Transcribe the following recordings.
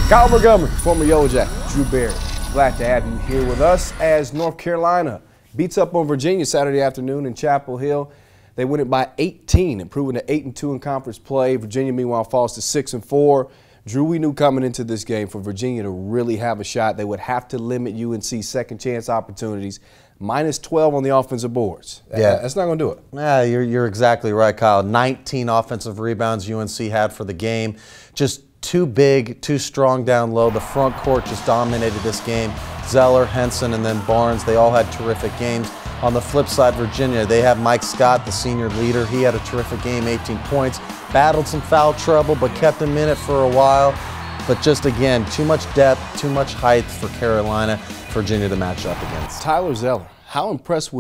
Kyle Montgomery, former Yellow Jacket, Drew Berry. Glad to have you here with us as North Carolina beats up on Virginia Saturday afternoon in Chapel Hill. They win it by 18, improving to 8-2 in conference play. Virginia, meanwhile, falls to 6-4. Drew, we knew coming into this game for Virginia to really have a shot, they would have to limit UNC's second chance opportunities. Minus 12 on the offensive boards. Yeah, that's not going to do it. Yeah, you're exactly right, Kyle. 19 offensive rebounds UNC had for the game. Just too big, too strong down low. The front court just dominated this game. Zeller, Henson, and then Barnes, they all had terrific games. On the flip side, Virginia, they have Mike Scott, the senior leader. He had a terrific game, 18 points. Battled some foul trouble, but kept him in it for a while. But just again, too much depth, too much height for Carolina, Virginia to match up against. Tyler Zeller, how impressed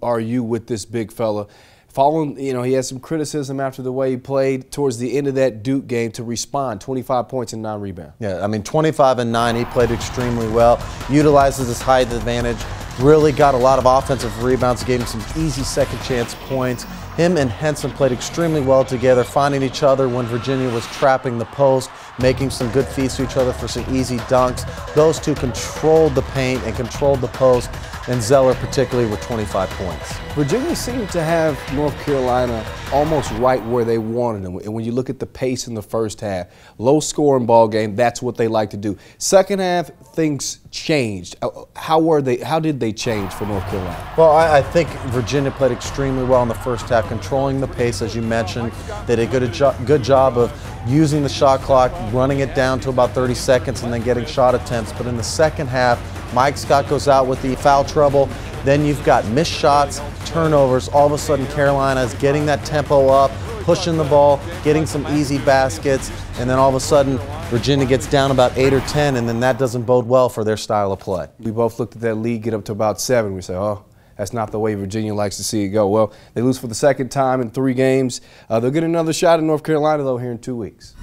are you with this big fella? Following, he had some criticism after the way he played towards the end of that Duke game to respond, 25 points and 9 rebounds. Yeah, I mean, 25 and 9, he played extremely well, utilizes his height advantage, really got a lot of offensive rebounds, gave him some easy second chance points. Him and Henson played extremely well together, finding each other when Virginia was trapping the post, making some good feeds to each other for some easy dunks. Those two controlled the paint and controlled the post, and Zeller particularly with 25 points. Virginia seemed to have North Carolina almost right where they wanted them. And when you look at the pace in the first half, low-scoring ball game, that's what they like to do. Second half, things changed. How did they change for North Carolina? Well, I think Virginia played extremely well in the first half, controlling the pace, as you mentioned. They did a good job of using the shot clock, running it down to about 30 seconds, and then getting shot attempts. But in the second half, Mike Scott goes out with the foul trouble. Then you've got missed shots, turnovers. All of a sudden, Carolina is getting that tempo up, pushing the ball, getting some easy baskets, and then all of a sudden, Virginia gets down about 8 or 10, and then that doesn't bode well for their style of play. We both looked at that lead get up to about 7. We say, oh, that's not the way Virginia likes to see it go. Well, they lose for the second time in 3 games. They'll get another shot in North Carolina, though, here in 2 weeks.